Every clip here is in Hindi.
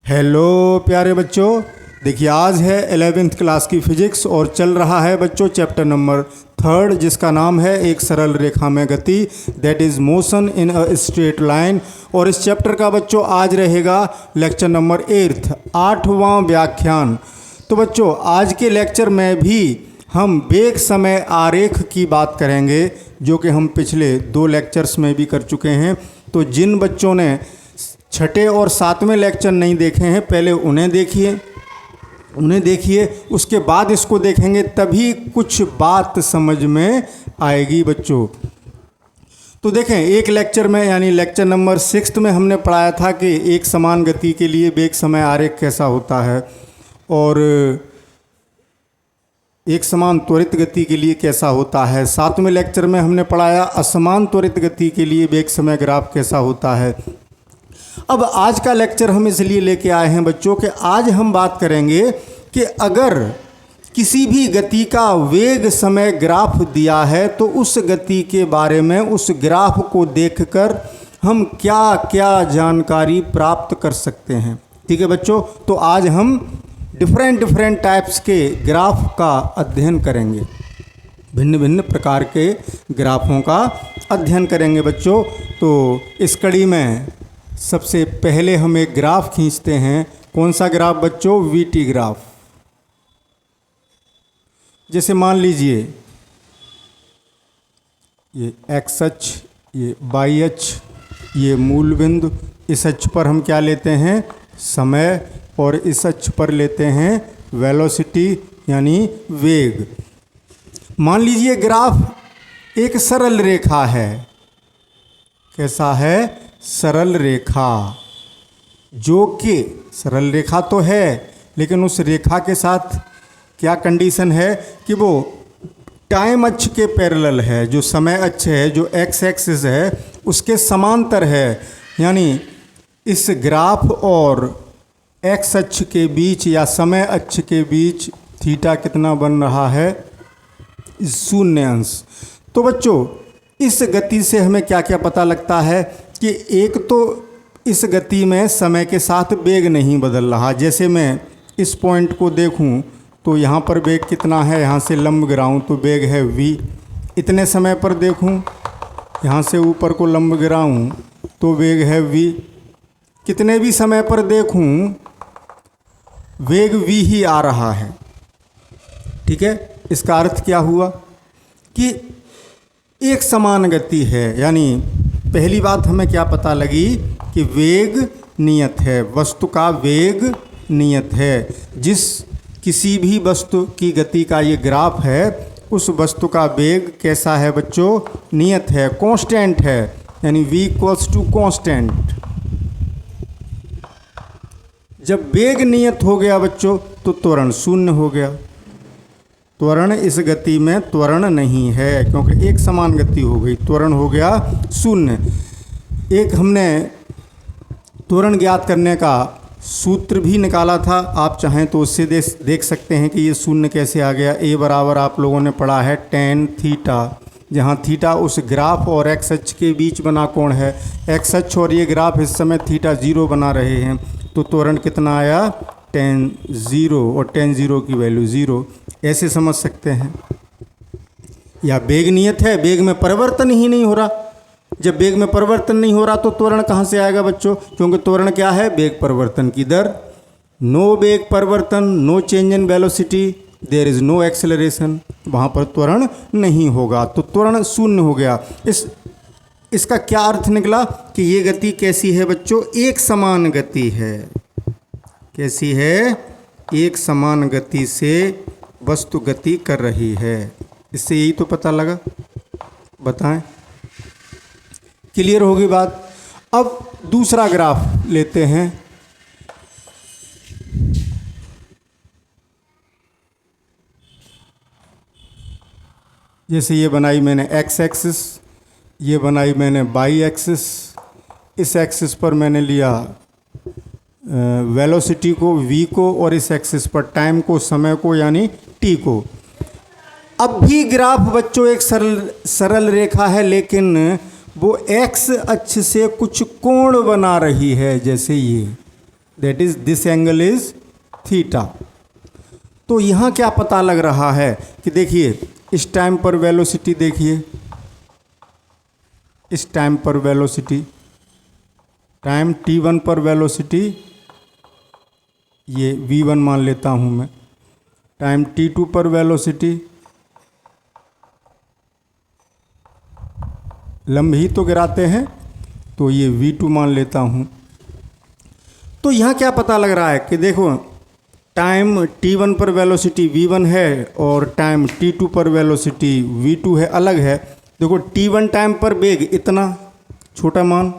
हेलो प्यारे बच्चों, देखिए आज है 11th क्लास की फिजिक्स और चल रहा है बच्चों चैप्टर नंबर 3 जिसका नाम है एक सरल रेखा में गति, that is motion in a straight line. और इस चैप्टर का बच्चों आज रहेगा लेक्चर नंबर 8 8वां व्याख्यान। तो बच्चों आज के लेक्चर में भी हम वेग समय आरेख की बात करेंगे जो कि हम पिछले 2 लेक्चर्स में भी कर चुके हैं। तो जिन बच्चों ने 6ठे और 7वें लेक्चर नहीं देखे हैं पहले उन्हें देखिए, उसके बाद इसको देखेंगे तभी कुछ बात समझ में आएगी बच्चों। तो देखें एक लेक्चर में यानी लेक्चर नंबर 6 में हमने पढ़ाया था कि एक समान गति के लिए वेग समय आरेख कैसा होता है और एक समान त्वरित गति के लिए कैसा होता है। 7वें लेक्चर में हमने पढ़ाया असमान त्वरित गति के लिए वेग समय ग्राफ कैसा होता है। अब आज का लेक्चर हम इसलिए लेके आए हैं बच्चों कि आज हम बात करेंगे कि अगर किसी भी गति का वेग समय ग्राफ दिया है तो उस गति के बारे में उस ग्राफ को देखकर हम क्या क्या जानकारी प्राप्त कर सकते हैं। ठीक है बच्चों, तो आज हम डिफरेंट टाइप्स के ग्राफ का अध्ययन करेंगे, भिन्न भिन्न प्रकार के ग्राफों का अध्ययन करेंगे बच्चों। तो इस कड़ी में सबसे पहले हम एक ग्राफ खींचते हैं। कौन सा ग्राफ बच्चों? VT graph. जैसे मान लीजिए ये एक्स अक्ष, ये वाई अक्ष, ये मूल बिंदु, इस अक्ष पर हम क्या लेते हैं? समय, और इस अक्ष पर लेते हैं वेलोसिटी यानी वेग। मान लीजिए ग्राफ एक सरल रेखा है। कैसा है? सरल रेखा, जो कि सरल रेखा तो है लेकिन उस रेखा के साथ क्या कंडीशन है कि वो टाइम अक्ष के पैरेलल है। जो समय अक्ष है, जो एक्स एक्सिस है, उसके समांतर है। यानी इस ग्राफ और एक्स अक्ष के बीच या समय अक्ष के बीच थीटा कितना बन रहा है? 0 अंश। तो बच्चों इस गति से हमें क्या क्या पता लगता है कि एक तो इस गति में समय के साथ वेग नहीं बदल रहा। जैसे मैं इस पॉइंट को देखूं तो यहाँ पर वेग कितना है, यहाँ से लंब गिराऊं तो वेग है v। इतने समय पर देखूं, यहाँ से ऊपर को लंब गिराऊं तो वेग है v। कितने भी समय पर देखूं वेग v ही आ रहा है। ठीक है, इसका अर्थ क्या हुआ कि एक समान गति है। यानी पहली बात हमें क्या पता लगी कि वेग नियत है, वस्तु का वेग नियत है। जिस किसी भी वस्तु की गति का ये ग्राफ है उस वस्तु का वेग कैसा है बच्चों? नियत है, कांस्टेंट है, यानी v इक्वल्स टू कांस्टेंट। जब वेग नियत हो गया बच्चों तो त्वरण 0 हो गया। त्वरण इस गति में त्वरण नहीं है क्योंकि एक समान गति हो गई, त्वरण हो गया 0। एक हमने त्वरण ज्ञात करने का सूत्र भी निकाला था, आप चाहें तो उससे देख सकते हैं कि ये 0 कैसे आ गया। ए बराबर आप लोगों ने पढ़ा है tan थीटा, जहाँ थीटा उस ग्राफ और एक्स अक्ष के बीच बना कोण है। एक्स अक्ष और ये ग्राफ इस समय थीटा 0 बना रहे हैं, तो त्वरण कितना आया? tan 0, और tan 0 की वैल्यू 0। ऐसे समझ सकते हैं। या वेग नियत है, वेग में परिवर्तन ही नहीं हो रहा। जब वेग में परिवर्तन नहीं हो रहा तो त्वरण कहाँ से आएगा बच्चों? क्योंकि त्वरण क्या है? वेग परिवर्तन की दर। नो वेग परिवर्तन, no change in velocity, there is no acceleration, वहाँ पर त्वरण नहीं होगा, तो त्वरण 0 हो गया। इसका क्या अर्थ निकला कि ये गति कैसी है बच्चों? एक समान गति है। कैसी है? एक समान गति से वस्तु गति कर रही है। इससे यही तो पता लगा। बताएं, क्लियर होगी बात? अब दूसरा ग्राफ लेते हैं। जैसे ये बनाई मैंने एक्स एक्सिस, ये बनाई मैंने वाई एक्सिस। इस एक्सिस पर मैंने लिया वेलोसिटी को, v को, और इस एक्सिस पर टाइम को, समय को, यानी t को। अब भी ग्राफ बच्चों एक सरल रेखा है लेकिन वो x अक्ष से कुछ कोण बना रही है। जैसे ये that is this angle is theta. तो यहाँ क्या पता लग रहा है कि देखिए इस टाइम पर वेलोसिटी, देखिए इस टाइम पर वेलोसिटी, टाइम t1 पर वेलोसिटी ये v1 मान लेता हूँ मैं, टाइम t2 पर वेलोसिटी, लंब ही तो गिराते हैं तो ये v2 मान लेता हूँ। तो यहाँ क्या पता लग रहा है कि देखो टाइम t1 पर वेलोसिटी v1 है और टाइम t2 पर वेलोसिटी v2 है, अलग है। देखो t1 टाइम पर वेग इतना छोटा मान,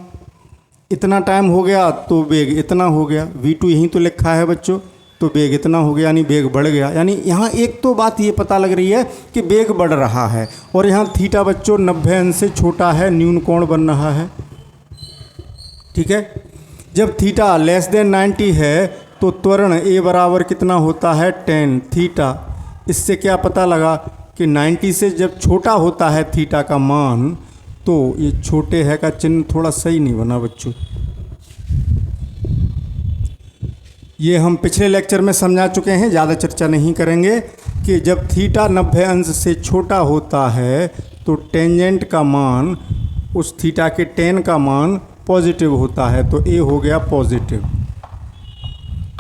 इतना टाइम हो गया तो वेग इतना हो गया, v2 यहीं तो लिखा है बच्चों, तो वेग इतना हो गया यानी वेग बढ़ गया। यानी यहाँ एक तो बात ये पता लग रही है कि वेग बढ़ रहा है। और यहाँ थीटा बच्चों 90 अंश से छोटा है, न्यून कोण बन रहा है, ठीक है। जब थीटा लेस देन 90 है तो त्वरण a बराबर कितना होता है, tan थीटा। इससे क्या पता लगा कि 90 से जब छोटा होता है थीटा का मान, तो ये छोटे है का चिन्ह थोड़ा सही नहीं बना बच्चों, ये हम पिछले लेक्चर में समझा चुके हैं, ज़्यादा चर्चा नहीं करेंगे कि जब थीटा 90 अंश से छोटा होता है तो टेंजेंट का मान, उस थीटा के टेन का मान पॉजिटिव होता है, तो ए हो गया पॉजिटिव।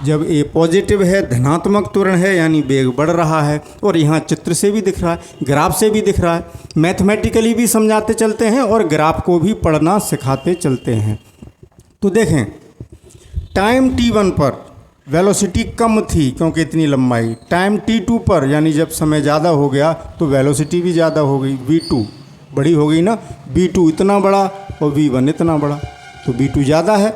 जब ए पॉजिटिव है, धनात्मक त्वरण है, यानी वेग बढ़ रहा है। और यहाँ चित्र से भी दिख रहा है, ग्राफ से भी दिख रहा है, मैथमेटिकली भी समझाते चलते हैं और ग्राफ को भी पढ़ना सिखाते चलते हैं। तो देखें टाइम t1 पर वेलोसिटी कम थी क्योंकि इतनी लंबाई, टाइम t2 पर यानी जब समय ज़्यादा हो गया तो वेलोसिटी भी ज़्यादा हो गई, v2 बड़ी हो गई ना, v2 इतना बड़ा और v1 इतना बड़ा, तो v2 ज़्यादा है।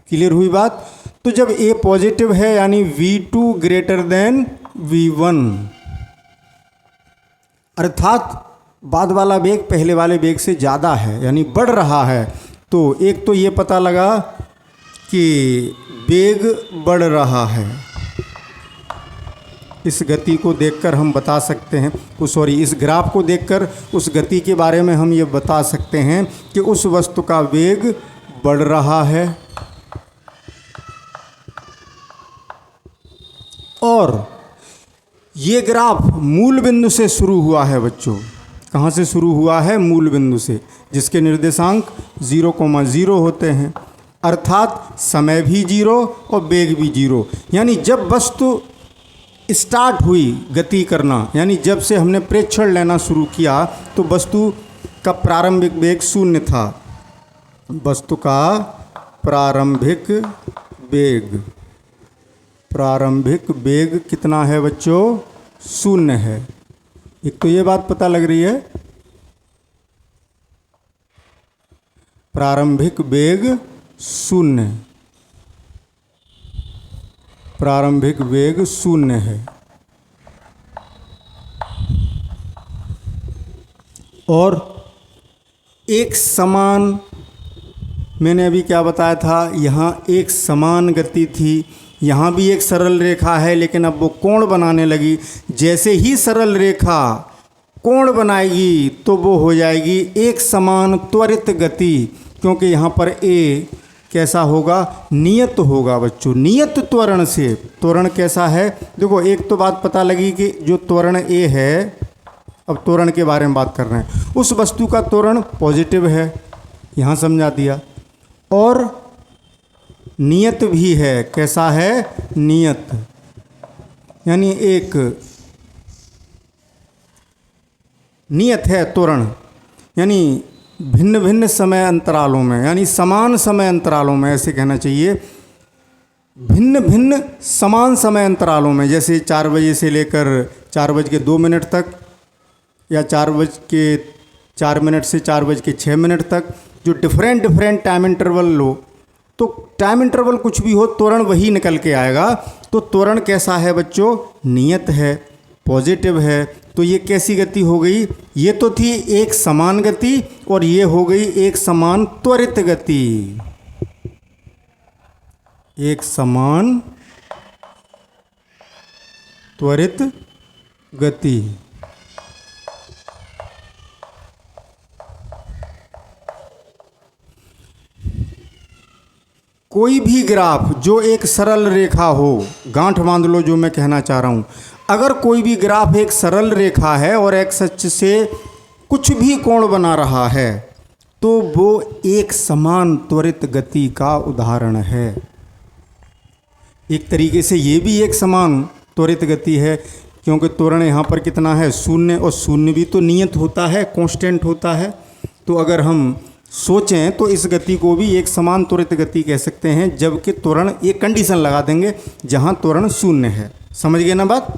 क्लियर हुई बात। तो जब a पॉजिटिव है यानी v2 ग्रेटर देन v1, अर्थात बाद वाला वेग पहले वाले वेग से ज़्यादा है यानी बढ़ रहा है। तो एक तो ये पता लगा कि वेग बढ़ रहा है, इस गति को देखकर हम बता सकते हैं, इस ग्राफ को देखकर उस गति के बारे में हम ये बता सकते हैं कि उस वस्तु का वेग बढ़ रहा है। और ये ग्राफ मूल बिंदु से शुरू हुआ है बच्चों। कहाँ से शुरू हुआ है? मूल बिंदु से, जिसके निर्देशांक 0,0 होते हैं, अर्थात समय भी 0 और वेग भी 0। यानी जब वस्तु स्टार्ट हुई गति करना, यानी जब से हमने प्रेक्षण लेना शुरू किया तो वस्तु का प्रारंभिक वेग 0 था। वस्तु का प्रारंभिक वेग कितना है बच्चों? 0 है। एक तो ये बात पता लग रही है, प्रारंभिक वेग 0, प्रारंभिक वेग 0 है। और एक समान, मैंने अभी क्या बताया था, यहाँ एक समान गति थी, यहाँ भी एक सरल रेखा है, लेकिन अब वो कोण बनाने लगी। जैसे ही सरल रेखा कोण बनाएगी तो वो हो जाएगी एक समान त्वरित गति, क्योंकि यहाँ पर ए कैसा होगा? नियत होगा बच्चों, नियत त्वरण से। त्वरण कैसा है? देखो एक तो बात पता लगी कि जो त्वरण ए है, अब त्वरण के बारे में बात कर रहे हैं, उस वस्तु का त्वरण पॉजिटिव है, यहाँ समझा दिया। और नियत भी है, कैसा है? नियत, यानी एक नियत है त्वरण, यानी भिन्न भिन्न समय अंतरालों में, यानी समान समय अंतरालों में, ऐसे कहना चाहिए, भिन्न भिन्न समान समय अंतरालों में। जैसे 4 बजे से लेकर 4:02 तक, या 4:04 से 4:06 तक, जो डिफरेंट टाइम इंटरवल लो, तो टाइम इंटरवल कुछ भी हो, त्वरण वही निकल के आएगा। तो त्वरण कैसा है बच्चों? नियत है, पॉजिटिव है। तो ये कैसी गति हो गई? ये तो थी एक समान गति और ये हो गई एक समान त्वरित गति, एक समान त्वरित गति। कोई भी ग्राफ जो एक सरल रेखा हो, गांठ बांध लो जो मैं कहना चाह रहा हूँ, अगर कोई भी ग्राफ एक सरल रेखा है और एक्स अक्ष से कुछ भी कोण बना रहा है तो वो एक समान त्वरित गति का उदाहरण है। एक तरीके से ये भी एक समान त्वरित गति है, क्योंकि त्वरण यहाँ पर कितना है, शून्य, और शून्य भी तो नियत होता है, कांस्टेंट होता है। तो अगर हम सोचें तो इस गति को भी एक समान त्वरित गति कह सकते हैं, जबकि त्वरण एक कंडीशन लगा देंगे जहाँ त्वरण शून्य है। समझ गए ना बात?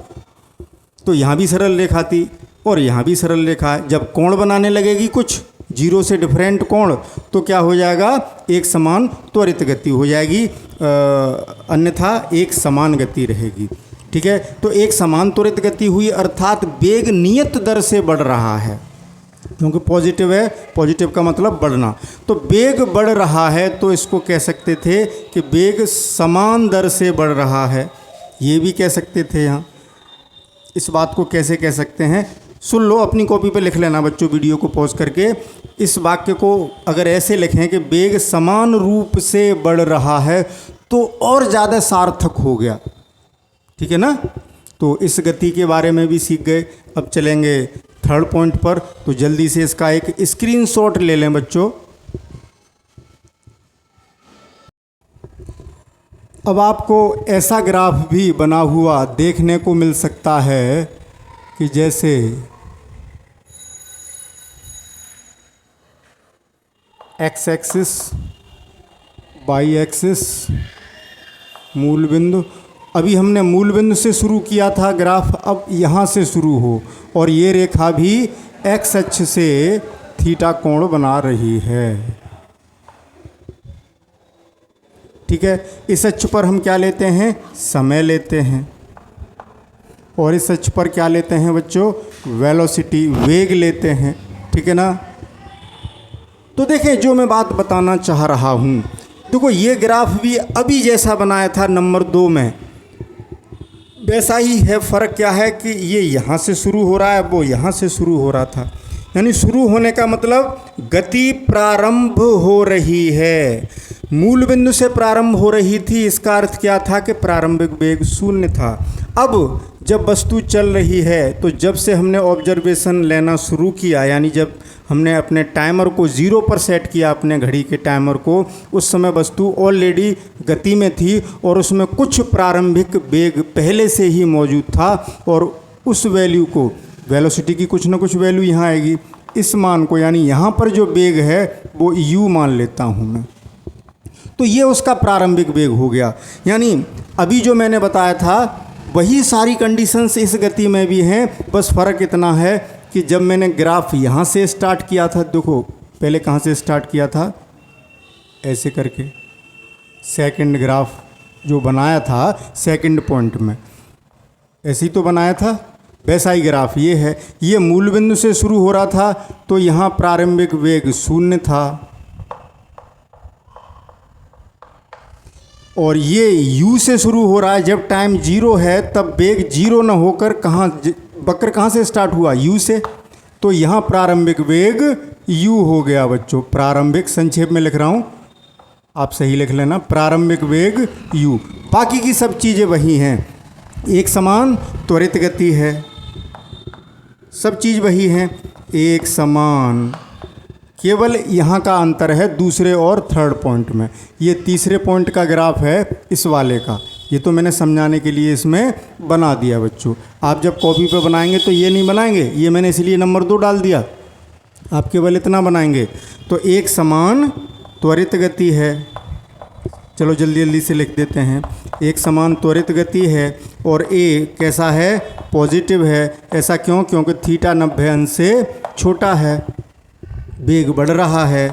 तो यहाँ भी सरल रेखा थी और यहाँ भी सरल रेखा है। जब कोण बनाने लगेगी कुछ जीरो से डिफरेंट कोण, तो क्या हो जाएगा, एक समान त्वरित गति हो जाएगी, अन्यथा एक समान गति रहेगी। ठीक है, तो एक समान त्वरित गति हुई अर्थात वेग नियत दर से बढ़ रहा है, क्योंकि पॉजिटिव है, पॉजिटिव का मतलब बढ़ना। तो वेग बढ़ रहा है तो इसको कह सकते थे कि वेग समान दर से बढ़ रहा है, ये भी कह सकते थे। यहाँ इस बात को कैसे कह सकते हैं, सुन लो, अपनी कॉपी पे लिख लेना बच्चों, वीडियो को पॉज करके। इस वाक्य को अगर ऐसे लिखें कि वेग समान रूप से बढ़ रहा है तो और ज़्यादा सार्थक हो गया। ठीक है ना? तो इस गति के बारे में भी सीख गए। अब चलेंगे थर्ड पॉइंट पर, तो जल्दी से इसका एक स्क्रीनशॉट ले लें बच्चों। अब आपको ऐसा ग्राफ भी बना हुआ देखने को मिल सकता है कि जैसे एक्स एक्सिस, वाई एक्सिस, मूल बिंदु। अभी हमने मूल बिंदु से शुरू किया था ग्राफ, अब यहाँ से शुरू हो और ये रेखा भी एक्स अक्ष से थीटा कोण बना रही है। ठीक है, इस अक्ष पर हम क्या लेते हैं, समय लेते हैं, और इस अक्ष पर क्या लेते हैं बच्चों, वेलोसिटी, वेग लेते हैं। ठीक है ना? तो देखें, जो मैं बात बताना चाह रहा हूँ, देखो ये ग्राफ भी अभी जैसा बनाया था नंबर 2 में वैसा ही है। फ़र्क क्या है कि ये यहाँ से शुरू हो रहा है, वो यहाँ से शुरू हो रहा था। यानी शुरू होने का मतलब गति प्रारंभ हो रही है, मूल बिंदु से प्रारंभ हो रही थी। इसका अर्थ क्या था कि प्रारंभिक वेग शून्य था। अब जब वस्तु चल रही है तो जब से हमने ऑब्जर्वेशन लेना शुरू किया, यानी जब हमने अपने टाइमर को 0 पर सेट किया, अपने घड़ी के टाइमर को, उस समय वस्तु ऑलरेडी गति में थी और उसमें कुछ प्रारंभिक वेग पहले से ही मौजूद था, और उस वैल्यू को, वेलोसिटी की कुछ ना कुछ वैल्यू यहाँ आएगी, इस मान को, यानी यहाँ पर जो वेग है वो u मान लेता हूँ मैं। तो ये उसका प्रारंभिक वेग हो गया। यानी अभी जो मैंने बताया था वही सारी कंडीशंस इस गति में भी हैं, बस फ़र्क इतना है कि जब मैंने ग्राफ यहाँ से स्टार्ट किया था, देखो पहले कहाँ से स्टार्ट किया था, ऐसे करके सेकंड ग्राफ जो बनाया था सेकंड पॉइंट में, ऐसे ही तो बनाया था, वैसा ही ग्राफ ये है। ये मूल बिंदु से शुरू हो रहा था तो यहाँ प्रारंभिक वेग शून्य था, और ये u से शुरू हो रहा है। जब टाइम 0 है तब वेग 0 न होकर कहाँ, वक्र कहाँ से स्टार्ट हुआ, u से, तो यहाँ प्रारंभिक वेग u हो गया बच्चों। प्रारंभिक, संक्षेप में लिख रहा हूँ, आप सही लिख लेना, प्रारंभिक वेग u। बाकी की सब चीज़ें वही हैं, एक समान त्वरित गति है, सब चीज़ वही हैं, एक समान। केवल यहाँ का अंतर है दूसरे और थर्ड पॉइंट में। ये तीसरे पॉइंट का ग्राफ है इस वाले का, ये तो मैंने समझाने के लिए इसमें बना दिया बच्चों। आप जब कॉपी पे बनाएंगे तो ये नहीं बनाएंगे, ये मैंने इसलिए नंबर 2 डाल दिया। आप केवल इतना बनाएंगे तो एक समान त्वरित गति है। चलो जल्दी जल्दी से लिख देते हैं, एक समान त्वरित गति है और a कैसा है, पॉजिटिव है। ऐसा क्यों? क्योंकि थीटा 90 अंश से छोटा है, वेग बढ़ रहा है,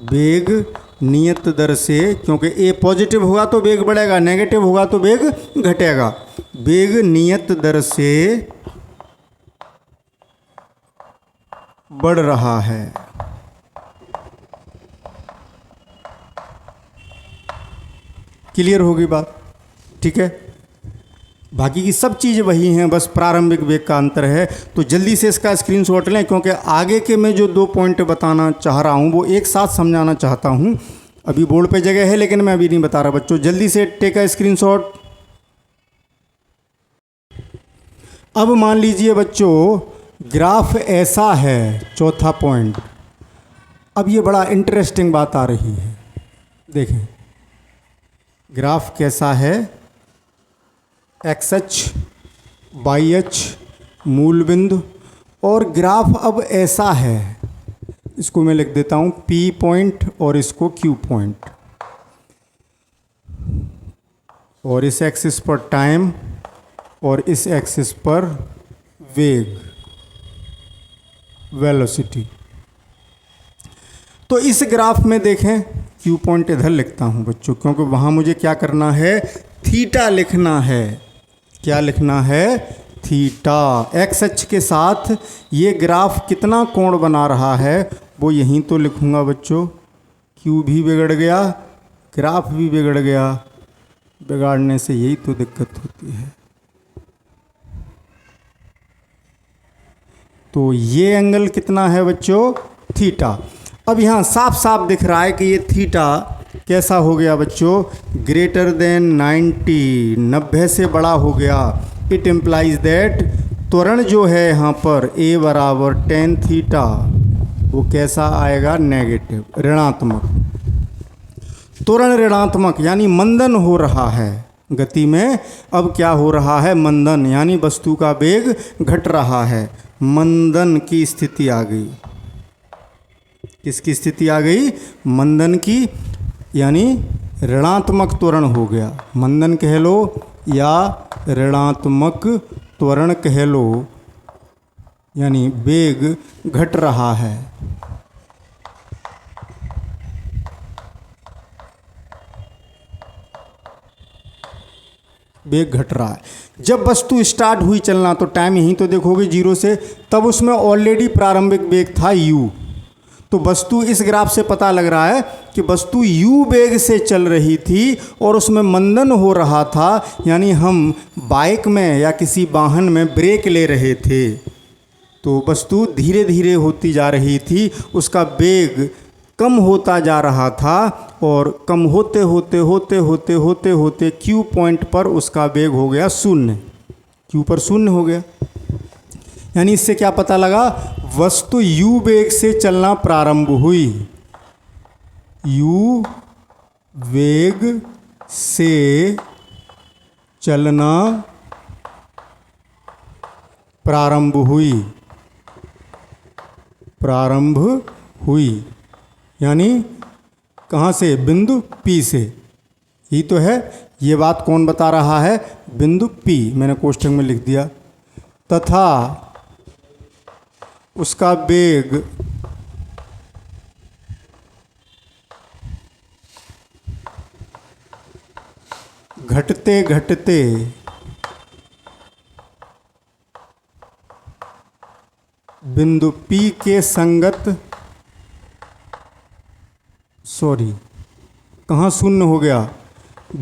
वेग नियत दर से, क्योंकि ए पॉजिटिव होगा तो वेग बढ़ेगा, नेगेटिव होगा तो वेग घटेगा। वेग नियत दर से बढ़ रहा है। क्लियर होगी बात? ठीक है, बाकी की सब चीज़ें वही हैं, बस प्रारंभिक वेग का अंतर है। तो जल्दी से इसका स्क्रीनशॉट लें, क्योंकि आगे के मैं जो 2 पॉइंट बताना चाह रहा हूँ वो एक साथ समझाना चाहता हूँ। अभी बोर्ड पे जगह है लेकिन मैं अभी नहीं बता रहा बच्चों, जल्दी से टेक अ स्क्रीनशॉट। अब मान लीजिए बच्चों ग्राफ ऐसा है, चौथा पॉइंट। अब ये बड़ा इंटरेस्टिंग बात आ रही है, देखें ग्राफ कैसा है, एक्स अक्ष, वाई अक्ष, मूल बिंदु, और ग्राफ अब ऐसा है, इसको मैं लिख देता हूँ P पॉइंट और इसको Q पॉइंट, और इस एक्सिस पर टाइम और इस एक्सिस पर वेग, वेलोसिटी। तो इस ग्राफ में देखें, Q पॉइंट इधर लिखता हूँ बच्चों, क्योंकि वहाँ मुझे क्या करना है, थीटा लिखना है। क्या लिखना है, थीटा। एक्स अक्ष के साथ ये ग्राफ कितना कोण बना रहा है वो यहीं तो लिखूंगा बच्चों। क्यू भी बिगड़ गया, ग्राफ भी बिगड़ गया, बिगाड़ने से यही तो दिक्कत होती है। तो ये एंगल कितना है बच्चों, थीटा। अब यहाँ साफ साफ दिख रहा है कि ये थीटा कैसा हो गया बच्चों, ग्रेटर देन 90, 90 से बड़ा हो गया। इट इम्प्लाइज दैट त्वरण जो है यहाँ पर A बराबर tan थीटा, वो कैसा आएगा, नेगेटिव, ऋणात्मक। त्वरण ऋणात्मक यानी मंदन हो रहा है गति में। अब क्या हो रहा है, मंदन, यानी वस्तु का वेग घट रहा है। मंदन की स्थिति आ गई। किसकी स्थिति आ गई, मंदन की, यानी ऋणात्मक त्वरण हो गया। मंदन कह लो या ऋणात्मक त्वरण कह लो, यानी वेग घट रहा है। वेग घट रहा है। जब वस्तु स्टार्ट हुई चलना तो टाइम यहीं तो देखोगे 0 से, तब उसमें ऑलरेडी प्रारंभिक वेग था u। तो वस्तु इस ग्राफ से पता लग रहा है कि वस्तु u वेग से चल रही थी और उसमें मंदन हो रहा था, यानी हम बाइक में या किसी वाहन में ब्रेक ले रहे थे तो वस्तु धीरे धीरे होती जा रही थी, उसका वेग कम होता जा रहा था, और कम होते होते होते होते होते होते Q पॉइंट पर उसका वेग हो गया 0। Q पर 0 हो गया। यानी इससे क्या पता लगा, वस्तु u वेग से चलना प्रारंभ हुई। u वेग से चलना प्रारंभ हुई, यानी कहाँ से, बिंदु P से। यही तो है, ये बात कौन बता रहा है, बिंदु P, मैंने कोष्ठक में लिख दिया। तथा उसका वेग घटते घटते बिंदु P के संगत, कहाँ 0 हो गया,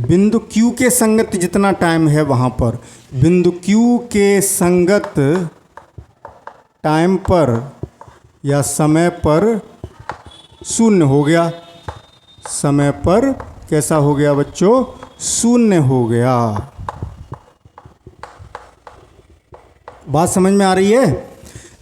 बिंदु Q के संगत जितना टाइम है वहाँ पर, बिंदु Q के संगत टाइम पर या समय पर 0 हो गया। समय पर कैसा हो गया बच्चों, 0 हो गया। बात समझ में आ रही है।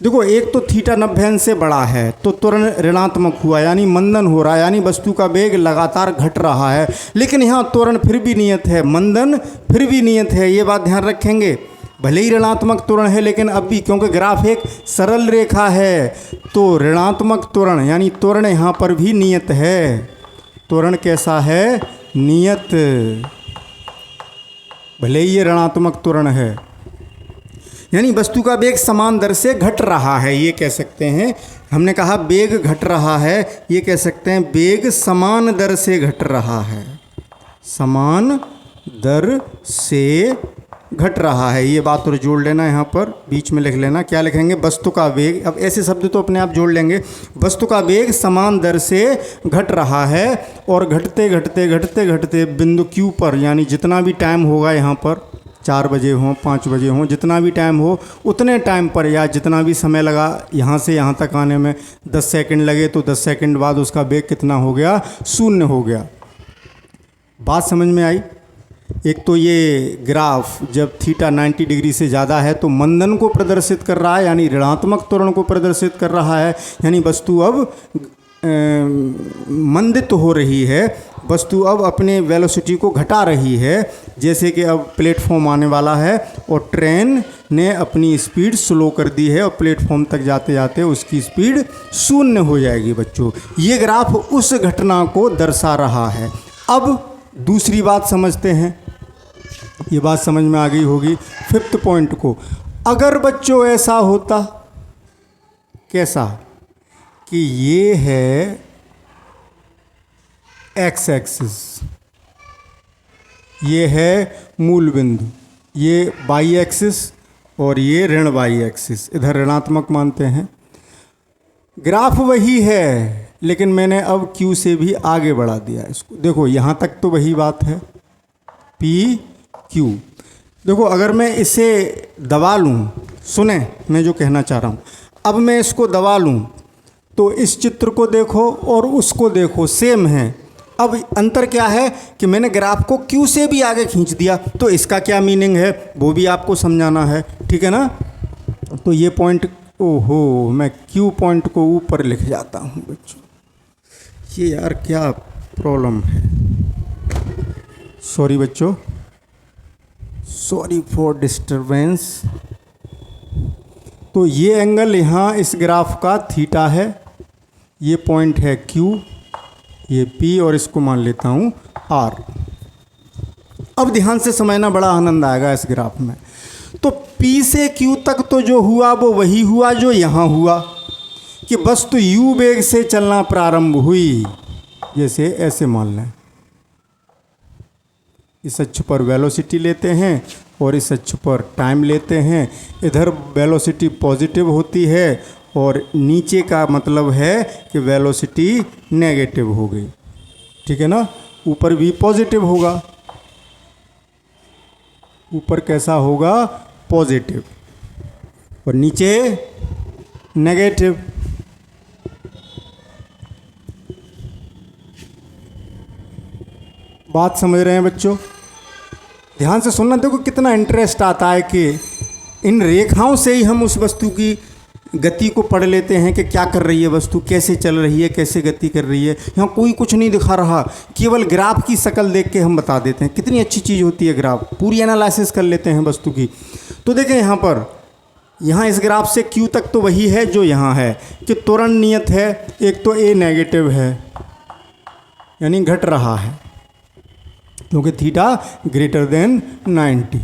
देखो, एक तो थीटा 90 से बड़ा है तो त्वरण ऋणात्मक हुआ, यानी मंदन हो रहा है, यानी वस्तु का वेग लगातार घट रहा है। लेकिन यहाँ त्वरण फिर भी नियत है, मंदन फिर भी नियत है, ये बात ध्यान रखेंगे। भले ही ऋणात्मक त्वरण है लेकिन अब भी, क्योंकि ग्राफ एक सरल रेखा है, तो ऋणात्मक त्वरण यानी त्वरण यहाँ पर भी नियत है। त्वरण कैसा है, नियत, भले ही ये ऋणात्मक त्वरण है। यानी वस्तु का वेग समान दर से घट रहा है, ये कह सकते हैं। हमने कहा वेग घट रहा है, ये कह सकते हैं वेग समान दर से घट रहा है, समान दर से घट रहा है। ये बात और जोड़ लेना, यहाँ पर बीच में लिख लेना। क्या लिखेंगे, वस्तु का वेग, अब ऐसे शब्द तो अपने आप जोड़ लेंगे। वस्तु का वेग समान दर से घट रहा है और घटते घटते घटते घटते बिंदु Q पर, यानी जितना भी टाइम होगा यहाँ पर, 4 बजे हों, 5 बजे हों, जितना भी टाइम हो उतने टाइम पर, या जितना भी समय लगा यहाँ से यहाँ तक आने में 10 सेकंड लगे तो 10 सेकंड बाद उसका वेग कितना हो गया, 0 हो गया। बात समझ में आई। एक तो ये ग्राफ जब थीटा 90 डिग्री से ज़्यादा है तो मंदन को प्रदर्शित कर रहा है, यानी ऋणात्मक त्वरण को प्रदर्शित कर रहा है, यानी वस्तु अब मंदित हो रही है, वस्तु अब अपने वेलोसिटी को घटा रही है। जैसे कि अब प्लेटफॉर्म आने वाला है और ट्रेन ने अपनी स्पीड स्लो कर दी है और प्लेटफॉर्म तक जाते जाते उसकी स्पीड 0 हो जाएगी बच्चों। ये ग्राफ उस घटना को दर्शा रहा है। अब दूसरी बात समझते हैं, ये बात समझ में आ गई होगी 5th पॉइंट को। अगर बच्चों ऐसा होता, कैसा, कि ये है एक्स एक्सिस, ये है मूल बिंदु, ये वाई एक्सिस और ये ऋण वाई एक्सिस, इधर ऋणात्मक मानते हैं। ग्राफ वही है लेकिन मैंने अब Q से भी आगे बढ़ा दिया इसको। देखो यहाँ तक तो वही बात है P Q। देखो अगर मैं इसे दबा लूँ, सुने मैं जो कहना चाह रहा हूँ, अब मैं इसको दबा लूँ तो इस चित्र को देखो और उसको देखो, सेम है। अब अंतर क्या है कि मैंने ग्राफ को Q से भी आगे खींच दिया, तो इसका क्या मीनिंग है वो भी आपको समझाना है, ठीक है ना। तो ये पॉइंट, ओहो, मैं Q पॉइंट को ऊपर लिख जाता हूँ बच्चों। ये यार क्या प्रॉब्लम है, सॉरी बच्चों, सॉरी फॉर डिस्टरबेंस। तो ये एंगल यहाँ इस ग्राफ का थीटा है, ये पॉइंट है Q, ये P और इसको मान लेता हूँ R। अब ध्यान से समझना, बड़ा आनंद आएगा इस ग्राफ में। तो P से Q तक तो जो हुआ वो वही हुआ जो यहाँ हुआ, कि वस्तु U वेग से चलना प्रारंभ हुई। जैसे ऐसे मान लें, इस अक्ष पर वेलोसिटी लेते हैं और इस अक्ष पर टाइम लेते हैं। इधर वेलोसिटी पॉजिटिव होती है और नीचे का मतलब है कि वेलोसिटी नेगेटिव हो गई, ठीक है ना। ऊपर भी पॉजिटिव होगा, ऊपर कैसा होगा, पॉजिटिव, और नीचे नेगेटिव। बात समझ रहे हैं बच्चों, ध्यान से सुनना। देखो कितना इंटरेस्ट आता है कि इन रेखाओं से ही हम उस वस्तु की गति को पढ़ लेते हैं कि क्या कर रही है वस्तु, कैसे चल रही है, कैसे गति कर रही है। यहाँ कोई कुछ नहीं दिखा रहा, केवल ग्राफ की शक्ल देख के हम बता देते हैं। कितनी अच्छी चीज़ होती है ग्राफ, पूरी एनालिसिस कर लेते हैं वस्तु की। तो देखें यहाँ पर, यहाँ इस ग्राफ से Q तक तो वही है जो यहाँ है, कि त्वरण नियत है। एक तो A नेगेटिव है, यानी घट रहा है, क्योंकि थीटा ग्रेटर देन 90।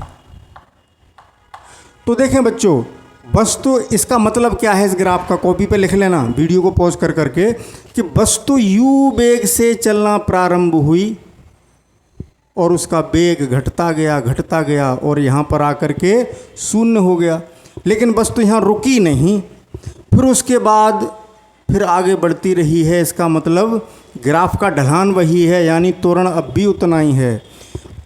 तो देखें बच्चों, वस्तु, इसका मतलब क्या है इस ग्राफ का, कॉपी पे लिख लेना वीडियो को पॉज कर करके, कि वस्तु U वेग से चलना प्रारंभ हुई और उसका वेग घटता गया और यहाँ पर आकर के 0 हो गया। लेकिन वस्तु यहाँ रुकी नहीं, फिर उसके बाद फिर आगे बढ़ती रही है। इसका मतलब ग्राफ का ढलान वही है, यानी त्वरण अब भी उतना ही है।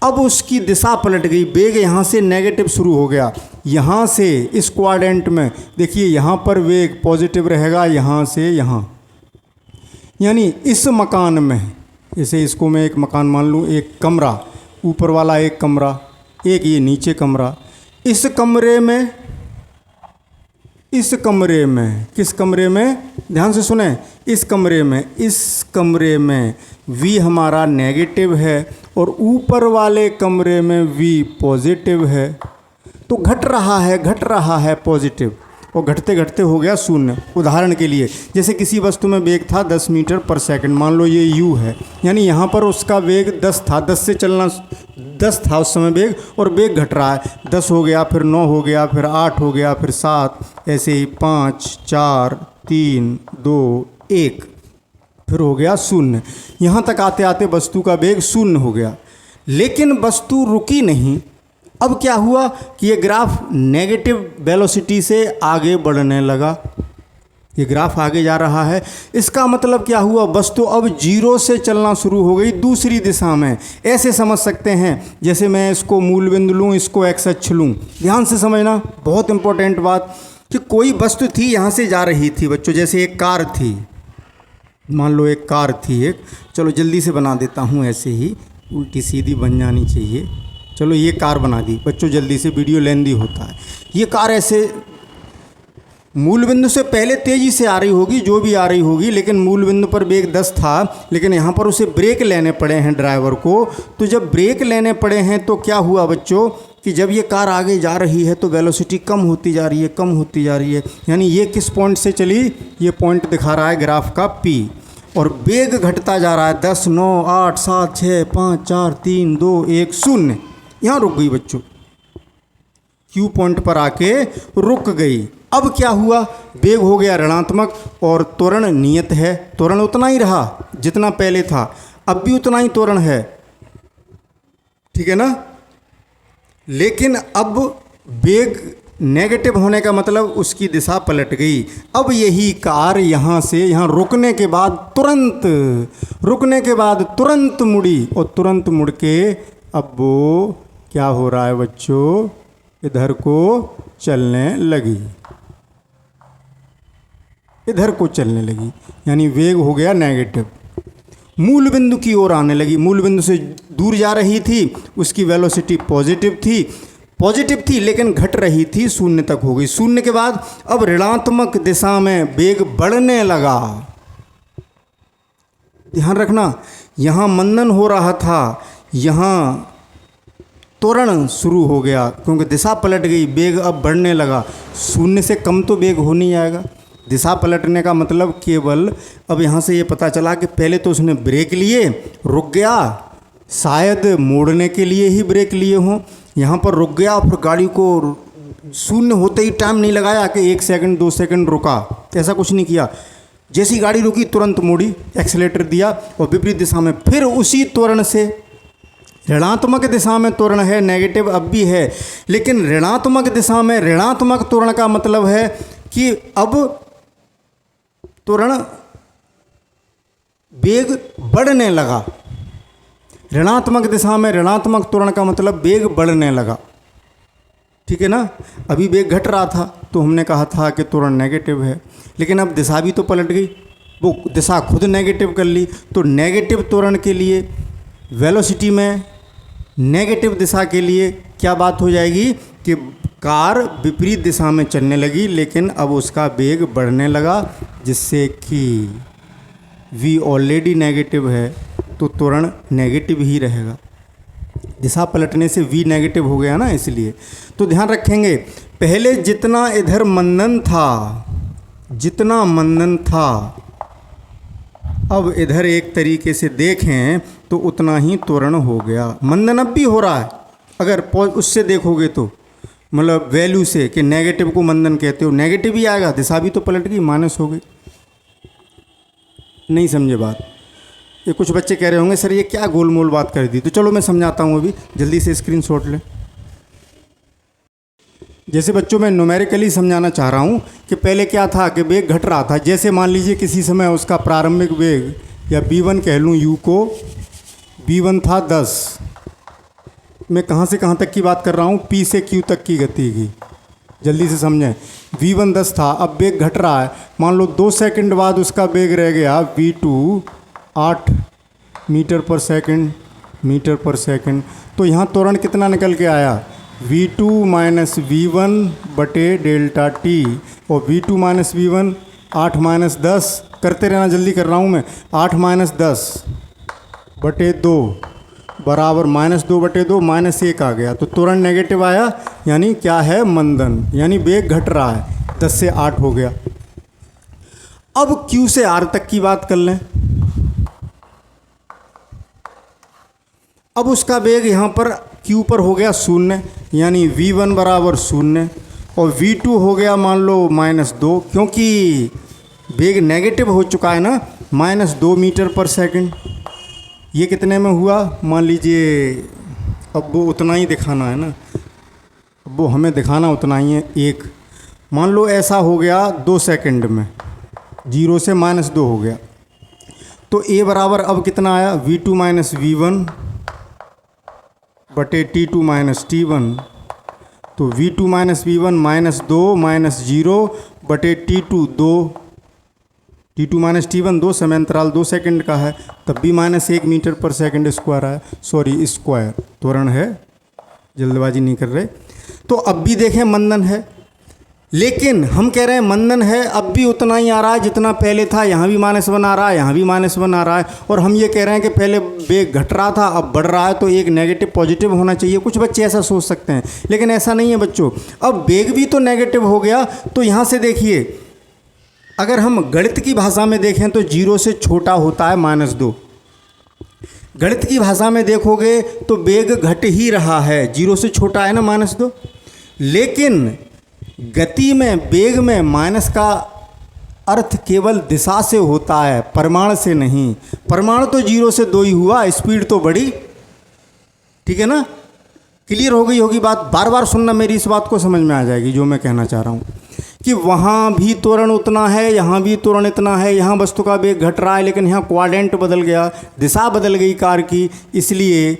अब उसकी दिशा पलट गई, वेग यहाँ से नेगेटिव शुरू हो गया। यहाँ से इस क्वाड्रेंट में देखिए, यहाँ पर वेग पॉजिटिव रहेगा, यहाँ से यहाँ, यानी इस मकान में, जैसे इसको मैं एक मकान मान लूँ, एक कमरा, ऊपर वाला एक कमरा, एक ये नीचे कमरा। इस कमरे में, किस कमरे में, ध्यान से सुने, इस कमरे में V हमारा नेगेटिव है और ऊपर वाले कमरे में V पॉजिटिव है। तो घट रहा है पॉजिटिव, और घटते घटते हो गया 0। उदाहरण के लिए, जैसे किसी वस्तु में वेग था 10 मीटर पर सेकंड, मान लो ये U है, यानी यहाँ पर उसका वेग 10 था, 10 से चलना 10 था उस समय वेग, और वेग घट रहा है, 10 हो गया, फिर 9 हो गया, फिर 8 हो गया, फिर 7, ऐसे ही 5, 4, 3, 2, 1, फिर हो गया 0। यहाँ तक आते आते वस्तु का वेग 0 हो गया, लेकिन वस्तु रुकी नहीं। अब क्या हुआ कि ये ग्राफ नेगेटिव वेलोसिटी से आगे बढ़ने लगा, ये ग्राफ आगे जा रहा है। इसका मतलब क्या हुआ, वस्तु अब जीरो से चलना शुरू हो गई दूसरी दिशा में। ऐसे समझ सकते हैं जैसे मैं इसको मूल बिंदु लूँ, इसको एक्स अक्ष लूँ। ध्यान से समझना, बहुत इंपॉर्टेंट बात, कि कोई वस्तु थी यहाँ से जा रही थी बच्चों। जैसे एक कार थी, मान लो एक कार थी एक, चलो जल्दी से बना देता हूँ, ऐसे ही उल्टी सीधी बन जानी चाहिए। चलो ये कार बना दी बच्चों, जल्दी से, वीडियो लेंदी होता है। ये कार ऐसे मूल बिंदु से पहले तेज़ी से आ रही होगी, जो भी आ रही होगी, लेकिन मूल बिंदु पर वेग 10 था, लेकिन यहाँ पर उसे ब्रेक लेने पड़े हैं ड्राइवर को। तो जब ब्रेक लेने पड़े हैं तो क्या हुआ बच्चों कि जब ये कार आगे जा रही है तो वेलोसिटी कम होती जा रही है, कम होती जा रही है। यानी ये किस पॉइंट से चली, ये पॉइंट दिखा रहा है ग्राफ का P, और वेग घटता जा रहा है 10, 9, 8, 7, 6, 5, 4, 3, 2, 1, 0। यहाँ रुक गई बच्चों, Q पॉइंट पर आके रुक गई। अब क्या हुआ, वेग हो गया ऋणात्मक और त्वरण नियत है। त्वरण उतना ही रहा जितना पहले था, अब भी उतना ही त्वरण है, ठीक है ना। लेकिन अब वेग नेगेटिव होने का मतलब उसकी दिशा पलट गई। अब यही कार यहाँ से यहाँ रुकने के बाद तुरंत मुड़ी, और तुरंत मुड़ के अब वो क्या हो रहा है बच्चों, इधर को चलने लगी, इधर को चलने लगी। यानी वेग हो गया नेगेटिव, मूल बिंदु की ओर आने लगी। मूल बिंदु से दूर जा रही थी, उसकी वेलोसिटी पॉजिटिव थी लेकिन घट रही थी, शून्य तक हो गई। शून्य के बाद अब ऋणात्मक दिशा में वेग बढ़ने लगा। ध्यान रखना, यहाँ मंदन हो रहा था, यहाँ त्वरण शुरू हो गया, क्योंकि दिशा पलट गई, वेग अब बढ़ने लगा। शून्य से कम तो वेग हो नहीं जाएगा। दिशा पलटने का मतलब केवल अब यहाँ से ये पता चला कि पहले तो उसने ब्रेक लिए, रुक गया, शायद मोड़ने के लिए ही ब्रेक लिए हों, यहाँ पर रुक गया, फिर गाड़ी को शून्य होते ही टाइम नहीं लगाया कि 1 सेकंड 2 सेकंड रुका, ऐसा कुछ नहीं किया। जैसी गाड़ी रुकी तुरंत मोड़ी, एक्सीलेटर दिया और विपरीत दिशा में फिर उसी त्वरण से, ऋणात्मक दिशा में त्वरण है, नेगेटिव अब भी है, लेकिन ऋणात्मक दिशा में ऋणात्मक त्वरण का मतलब है कि अब त्वरण वेग बढ़ने लगा। ऋणात्मक दिशा में ऋणात्मक त्वरण का मतलब वेग बढ़ने लगा, ठीक है ना। अभी वेग घट रहा था तो हमने कहा था कि त्वरण नेगेटिव है, लेकिन अब दिशा भी तो पलट गई, वो दिशा खुद नेगेटिव कर ली। तो नेगेटिव त्वरण के लिए वेलोसिटी में नेगेटिव दिशा के लिए क्या बात हो जाएगी कि कार विपरीत दिशा में चलने लगी, लेकिन अब उसका वेग बढ़ने लगा, जिससे कि v ऑलरेडी नेगेटिव है तो त्वरण नेगेटिव ही रहेगा। दिशा पलटने से v नेगेटिव हो गया ना, इसलिए। तो ध्यान रखेंगे, पहले जितना इधर मंदन था, अब इधर एक तरीके से देखें तो उतना ही त्वरण हो गया। मंदन अब भी हो रहा है, अगर उससे देखोगे तो, मतलब वैल्यू से, कि नेगेटिव को मंदन कहते हो, नेगेटिव ही आएगा, दिशा भी तो पलट गई, माइनस हो गई। नहीं समझे बात। ये कुछ बच्चे कह रहे होंगे सर ये क्या गोलमोल बात कर दी, तो चलो मैं समझाता हूँ, अभी जल्दी से स्क्रीनशॉट लें। जैसे बच्चों मैं न्यूमेरिकली समझाना चाह रहा हूँ कि पहले क्या था कि वेग घट रहा था। जैसे मान लीजिए किसी समय उसका प्रारंभिक वेग या v1 कह लूँ, u को, v1 था 10, मैं कहाँ से कहाँ तक की बात कर रहा हूँ, P से Q तक की गति की, जल्दी से समझें। v1 10 था, अब वेग घट रहा है, मान लो 2 सेकंड बाद उसका वेग रह गया v2 8 मीटर पर सेकंड। तो यहाँ त्वरण कितना निकल के आया, v2 माइनस v1 बटे डेल्टा t, और v2 माइनस v1 8 माइनस 10, करते रहना, जल्दी कर रहा हूँ मैं, 8 माइनस 10 बटे 2 बराबर -2 बटे 2 -1 आ गया। तो त्वरण नेगेटिव आया, यानी क्या है, मंदन, यानी वेग घट रहा है, 10 से 8 हो गया। अब Q से R तक की बात कर लें। अब उसका वेग यहाँ पर Q पर हो गया 0, यानी v1 बराबर 0, और v2 हो गया मान लो -2, क्योंकि वेग नेगेटिव हो चुका है ना, -2 मीटर पर सेकंड। ये कितने में हुआ, मान लीजिए, अब वो उतना ही दिखाना है ना, अब वो हमें दिखाना उतना ही है, 1, मान लो ऐसा हो गया 2 सेकंड में, 0 से -2 हो गया। तो a बराबर अब कितना आया, v2 माइनस v1 बटे t2 माइनस t1। तो v2 माइनस v1 -2 माइनस 0 बटे t2 2, t2 माइनस t1 2, समय अंतराल 2 सेकंड का है, तब भी -1 मीटर पर सेकंड स्क्वायर है, सॉरी स्क्वायर, त्वरण है, जल्दबाजी नहीं कर रहे। तो अब भी देखें मंदन है, लेकिन हम कह रहे हैं मंदन है, अब भी उतना ही आ रहा है जितना पहले था। यहाँ भी -1 आ रहा है, यहाँ भी -1 आ रहा है, और हम ये कह रहे हैं कि पहले वेग घट रहा था, अब बढ़ रहा है, तो एक नेगेटिव पॉजिटिव होना चाहिए। कुछ बच्चे ऐसा सोच सकते हैं, लेकिन ऐसा नहीं है बच्चों। अब वेग भी तो नेगेटिव हो गया, तो यहाँ से देखिए, अगर हम गणित की भाषा में देखें तो 0 से छोटा होता है -2। गणित की भाषा में देखोगे तो वेग घट ही रहा है, 0 से छोटा है ना -2। लेकिन गति में, वेग में माइनस का अर्थ केवल दिशा से होता है, परिमाण से नहीं। परिमाण तो 0 से 2 ही हुआ, स्पीड तो बढ़ी, ठीक है ना। क्लियर हो गई होगी बात। बार बार सुनना, मेरी इस बात को समझ में आ जाएगी जो मैं कहना चाह रहा हूँ, कि वहाँ भी त्वरण उतना है, यहाँ भी त्वरण इतना है, यहाँ वस्तु का वेग घट रहा है, लेकिन यहाँ क्वाड्रेंट बदल गया, दिशा बदल गई कार की, इसलिए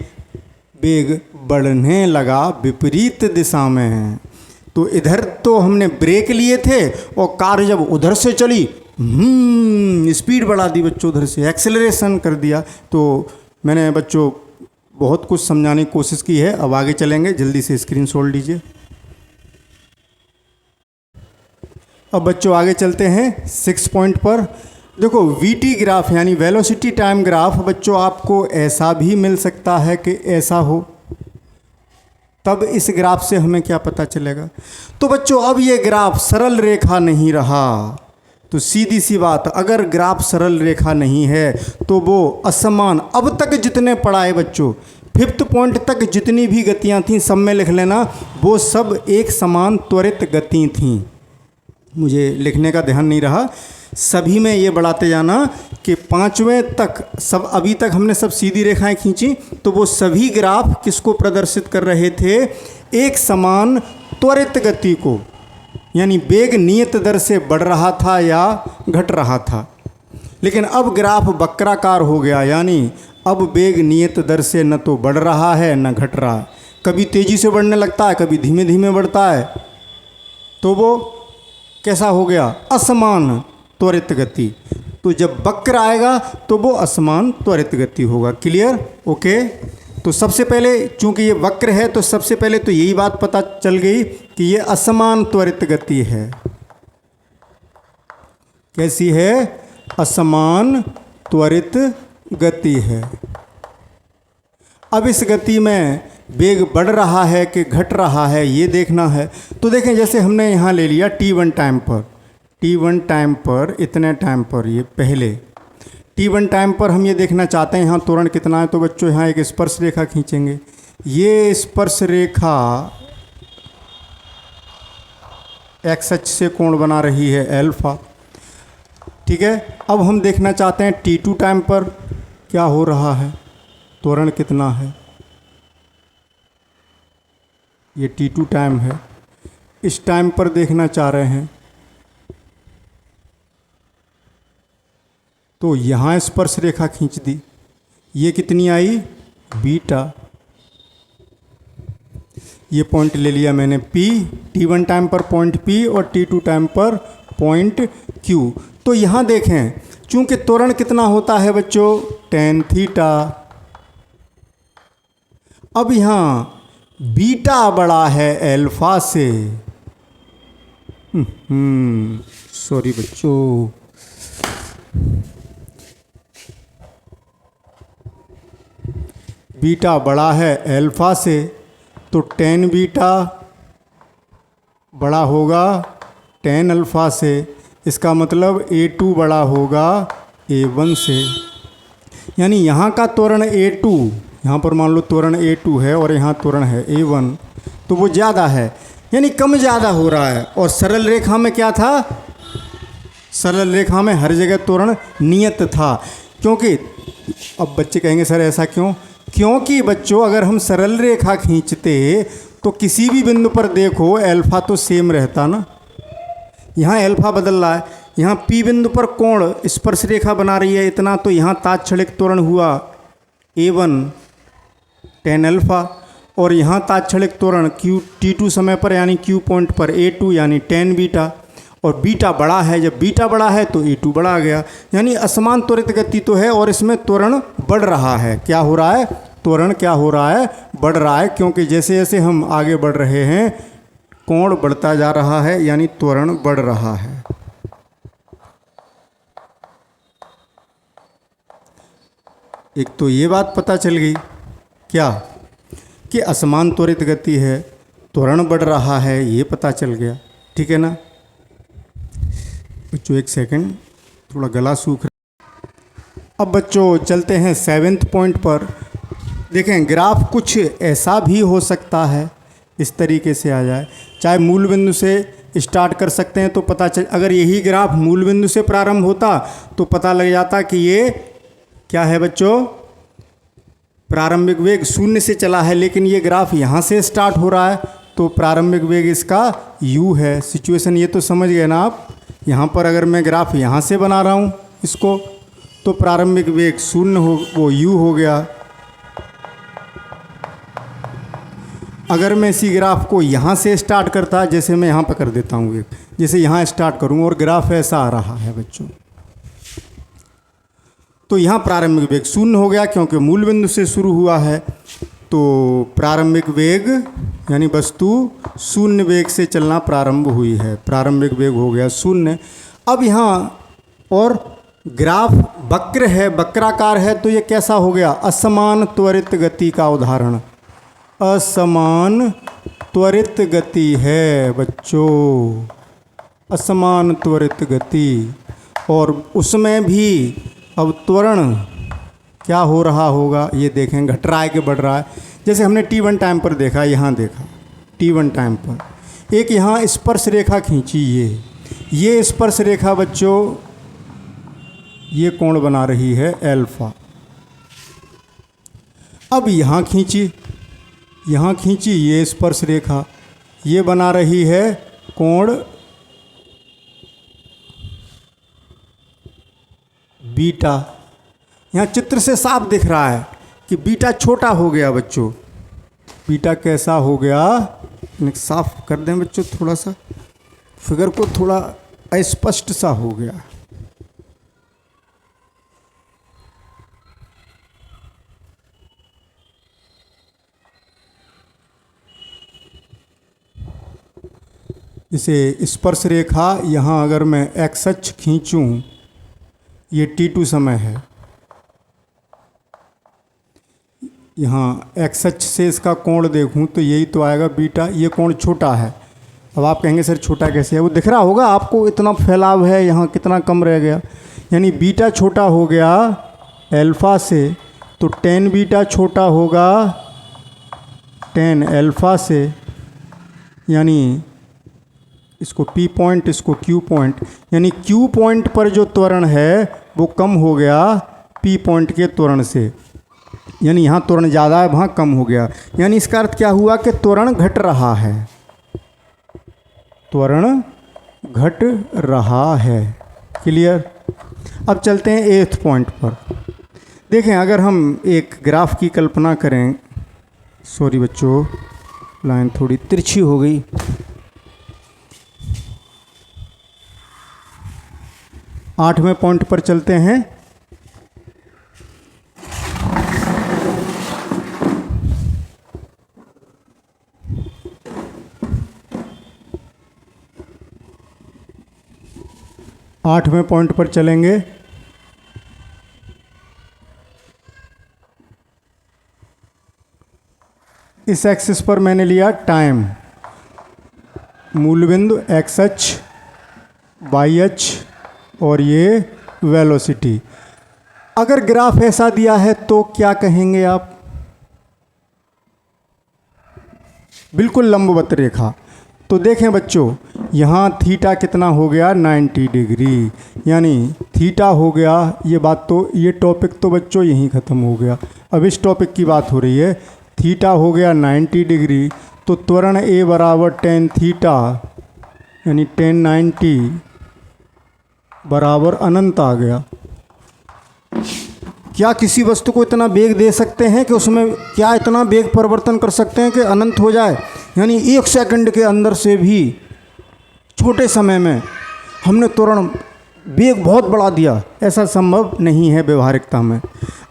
वेग बढ़ने लगा, विपरीत दिशा में है। तो इधर तो हमने ब्रेक लिए थे, और कार जब उधर से चली, स्पीड बढ़ा दी बच्चों, उधर से एक्सेलरेशन कर दिया। तो मैंने बच्चों बहुत कुछ समझाने की कोशिश की है। अब आगे चलेंगे, जल्दी से स्क्रीनशॉट लीजिए। अब बच्चों आगे चलते हैं 6 पॉइंट पर। देखो, वीटी ग्राफ यानी वेलोसिटी टाइम ग्राफ बच्चों आपको ऐसा भी मिल सकता है कि ऐसा हो, तब इस ग्राफ से हमें क्या पता चलेगा। तो बच्चों अब ये ग्राफ सरल रेखा नहीं रहा, तो सीधी सी बात, अगर ग्राफ सरल रेखा नहीं है तो वो असमान, अब तक जितने पढ़ाए बच्चों 5th पॉइंट तक जितनी भी गतियां थीं सब में लिख लेना, वो सब एक समान त्वरित गति थीं। मुझे लिखने का ध्यान नहीं रहा, सभी में ये बढ़ाते जाना कि 5वें तक सब, अभी तक हमने सब सीधी रेखाएं खींची, तो वो सभी ग्राफ किसको प्रदर्शित कर रहे थे, एक समान त्वरित गति को, यानी वेग नियत दर से बढ़ रहा था या घट रहा था। लेकिन अब ग्राफ वक्राकार हो गया, यानी अब वेग नियत दर से न तो बढ़ रहा है न घट रहा है, कभी तेज़ी से बढ़ने लगता है, कभी धीमे धीमे बढ़ता है। तो वो कैसा हो गया, असमान त्वरित गति। तो जब वक्र आएगा तो वो असमान त्वरित गति होगा। Clear, okay. तो सबसे पहले चूंकि ये वक्र है, तो सबसे पहले तो यही बात पता चल गई कि ये असमान त्वरित गति है। कैसी है, असमान त्वरित गति है। अब इस गति में वेग बढ़ रहा है कि घट रहा है, ये देखना है। तो देखें, जैसे हमने यहाँ ले लिया t1 टाइम पर, t1 टाइम पर, इतने टाइम पर, ये पहले t1 टाइम पर हम ये देखना चाहते हैं यहाँ त्वरण कितना है। तो बच्चों यहाँ एक स्पर्श रेखा खींचेंगे, ये स्पर्श रेखा x अक्ष से कोण बना रही है अल्फा, ठीक है। अब हम देखना चाहते हैं t2 टाइम पर क्या हो रहा है, त्वरण कितना है। ये t2 टाइम है, इस टाइम पर देखना चाह रहे हैं। तो यहाँ स्पर्श रेखा खींच दी, ये कितनी आई, बीटा। ये पॉइंट ले लिया मैंने P, t1 टाइम पर पॉइंट P और t2 टाइम पर पॉइंट Q। तो यहाँ देखें, चूंकि त्वरण कितना होता है बच्चों, tan थीटा। अब यहाँ बीटा बड़ा है अल्फा से, सॉरी बच्चों, बीटा बड़ा है अल्फा से, तो tan बीटा बड़ा होगा tan अल्फा से। इसका मतलब A2 बड़ा होगा A1 से, यानी यहाँ का त्वरण A2, यहाँ पर मान लो त्वरण A2 है और यहाँ त्वरण है A1, तो वो ज़्यादा है, यानी कम ज़्यादा हो रहा है। और सरल रेखा में क्या था, सरल रेखा में हर जगह त्वरण नियत था। क्योंकि अब बच्चे कहेंगे सर ऐसा क्यों, क्योंकि बच्चों अगर हम सरल रेखा खींचते तो किसी भी बिंदु पर देखो अल्फा तो सेम रहता ना। यहाँ अल्फा बदल रहा है, यहाँ P बिंदु पर कोण स्पर्श रेखा बना रही है इतना, तो यहाँ तात्क्षणिक त्वरण हुआ A1 tan अल्फा, और यहाँ तात्क्षणिक त्वरण T2 समय पर यानी Q पॉइंट पर A2 यानी tan बीटा, और बीटा बड़ा है, जब बीटा बड़ा है तो A2 बड़ा आ गया। यानी असमान त्वरित गति तो है और इसमें त्वरण बढ़ रहा है। क्या हो रहा है? त्वरण क्या हो रहा है? बढ़ रहा है, क्योंकि जैसे जैसे हम आगे बढ़ रहे हैं कोण बढ़ता जा रहा है, यानी त्वरण बढ़ रहा है। एक तो ये बात पता चल गई क्या कि असमान त्वरित गति है, त्वरण बढ़ रहा है, ये पता चल गया। ठीक है ना बच्चों? एक सेकंड, थोड़ा गला सूख रहा। अब बच्चों चलते हैं 7वें पॉइंट पर। देखें, ग्राफ कुछ ऐसा भी हो सकता है, इस तरीके से आ जाए, चाहे मूल बिंदु से स्टार्ट कर सकते हैं तो पता चल, अगर यही ग्राफ मूल बिंदु से प्रारंभ होता तो पता लग जाता कि ये क्या है बच्चों, प्रारंभिक वेग 0 से चला है, लेकिन ये ग्राफ यहाँ से स्टार्ट हो रहा है तो प्रारंभिक वेग इसका u है। सिचुएशन ये तो समझ गए ना आप? यहाँ पर अगर मैं ग्राफ यहाँ से बना रहा हूँ इसको, तो प्रारंभिक वेग 0 हो, वो u हो गया। अगर मैं इसी ग्राफ को यहाँ से स्टार्ट करता, जैसे मैं यहाँ पर कर देता हूँ एक, जैसे यहाँ स्टार्ट करूँ और ग्राफ ऐसा आ रहा है बच्चों, तो यहाँ प्रारंभिक वेग 0 हो गया, क्योंकि मूल बिंदु से शुरू हुआ है। तो प्रारंभिक वेग यानी वस्तु 0 वेग से चलना प्रारंभ हुई है, प्रारंभिक वेग हो गया 0। अब यहाँ और ग्राफ वक्र है, वक्राकार है, तो ये कैसा हो गया? असमान त्वरित गति का उदाहरण। असमान त्वरित गति है बच्चों, असमान त्वरित गति, और उसमें भी अब त्वरण क्या हो रहा होगा ये देखें, घट रहा है कि बढ़ रहा है। जैसे हमने T1 टाइम पर देखा, यहाँ देखा T1 टाइम पर एक यहाँ स्पर्श रेखा खींची, ये स्पर्श रेखा बच्चों ये कोण बना रही है अल्फा। अब यहाँ खींची ये स्पर्श रेखा, ये बना रही है कोण बीटा। यहाँ चित्र से साफ दिख रहा है कि बीटा छोटा हो गया बच्चों। बीटा कैसा हो गया? साफ कर दें बच्चों, थोड़ा सा फिगर को थोड़ा अस्पष्ट सा हो गया। इसे स्पर्श रेखा यहाँ अगर मैं एक्स अक्ष खींचूं, ये T2 समय है, यहाँ एक्स अक्ष से इसका कोण देखूं तो यही तो आएगा बीटा। ये कोण छोटा है। अब आप कहेंगे सर छोटा कैसे है? वो दिख रहा होगा आपको, इतना फैलाव है, यहाँ कितना कम रह गया, यानी बीटा छोटा हो गया अल्फा से, तो tan बीटा छोटा होगा tan अल्फा से, यानी इसको P पॉइंट, इसको Q पॉइंट, यानी Q पॉइंट पर जो त्वरण है वो कम हो गया P पॉइंट के त्वरण से, यानी यहाँ त्वरण ज़्यादा है, वहाँ कम हो गया। यानी इसका अर्थ क्या हुआ कि त्वरण घट रहा है, त्वरण घट रहा है। क्लियर? अब चलते हैं 8th पॉइंट पर। देखें, अगर हम एक ग्राफ की कल्पना करें, सॉरी बच्चों लाइन थोड़ी तिरछी हो गई। 8वें पॉइंट पर चलते हैं। आठवें पॉइंट पर चलेंगे। इस एक्सिस पर मैंने लिया टाइम, मूल बिंदु एक्स अक्ष, वाई अक्ष और ये वेलोसिटी। अगर ग्राफ ऐसा दिया है तो क्या कहेंगे आप? बिल्कुल लंबवत रेखा। तो देखें बच्चों, यहाँ थीटा कितना हो गया? 90 डिग्री, यानी थीटा हो गया। ये बात तो, ये टॉपिक तो बच्चों यहीं ख़त्म हो गया। अब इस टॉपिक की बात हो रही है। थीटा हो गया 90 डिग्री, तो त्वरण ए बराबर tan थीटा, यानी tan 90 बराबर अनंत आ गया। क्या किसी वस्तु को इतना वेग दे सकते हैं कि उसमें क्या इतना वेग परिवर्तन कर सकते हैं कि अनंत हो जाए? यानी 1 सेकंड के अंदर से भी छोटे समय में हमने त्वरण वेग बहुत बढ़ा दिया, ऐसा संभव नहीं है व्यवहारिकता में।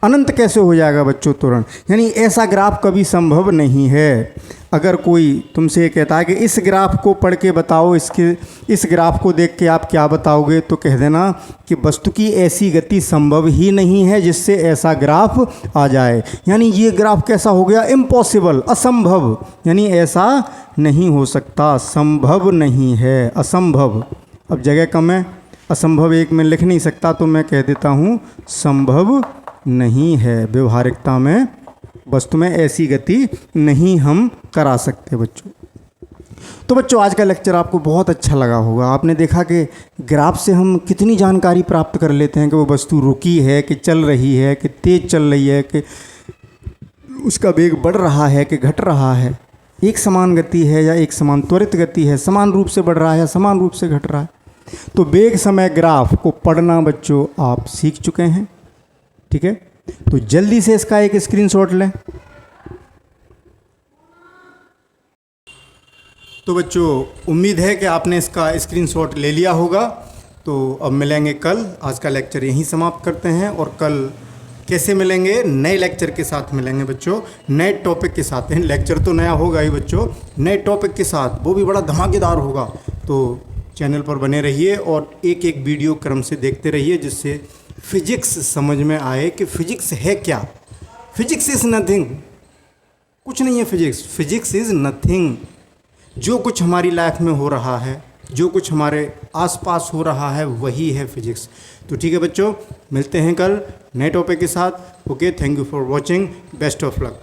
अनंत कैसे हो जाएगा बच्चों त्वरण? यानी ऐसा ग्राफ कभी संभव नहीं है। अगर कोई तुमसे ये कहता है कि इस ग्राफ को पढ़ के बताओ, इस ग्राफ को देख के आप क्या बताओगे, तो कह देना कि वस्तु की ऐसी गति संभव ही नहीं है जिससे ऐसा ग्राफ आ जाए। यानी ये ग्राफ कैसा हो गया? इम्पॉसिबल, असंभव। यानी ऐसा नहीं हो सकता, संभव नहीं है, असंभव। अब जगह कम है, असंभव एक में लिख नहीं सकता, तो मैं कह देता हूँ संभव नहीं है। व्यवहारिकता में वस्तु में ऐसी गति नहीं हम करा सकते बच्चों। तो बच्चों आज का लेक्चर आपको बहुत अच्छा लगा होगा। आपने देखा कि ग्राफ से हम कितनी जानकारी प्राप्त कर लेते हैं कि वो वस्तु रुकी है, कि चल रही है, कि तेज चल रही है, कि उसका वेग बढ़ रहा है कि घट रहा है, एक समान गति है या एक समान त्वरित गति है, समान रूप से बढ़ रहा है या समान रूप से घट रहा है। तो वेग समय ग्राफ को पढ़ना बच्चों आप सीख चुके हैं, ठीक है? तो जल्दी से इसका एक स्क्रीनशॉट लें। तो बच्चों उम्मीद है कि आपने इसका स्क्रीनशॉट ले लिया होगा। तो अब मिलेंगे कल। आज का लेक्चर यहीं समाप्त करते हैं और कल कैसे मिलेंगे? नए लेक्चर के साथ मिलेंगे बच्चों, नए टॉपिक के साथ। लेक्चर तो नया होगा ही बच्चों, नए टॉपिक के साथ, वो भी बड़ा धमाकेदार होगा। तो चैनल पर बने रहिए और एक एक वीडियो क्रम से देखते रहिए, जिससे फिजिक्स समझ में आए कि फिजिक्स है क्या। फिजिक्स इज़ नथिंग, कुछ नहीं है फिजिक्स। Physics is nothing. जो कुछ हमारी लाइफ में हो रहा है, जो कुछ हमारे आसपास हो रहा है, वही है फिजिक्स। तो ठीक है बच्चों, मिलते हैं कल नए टॉपिक के साथ। Okay, thank you for watching, best of luck.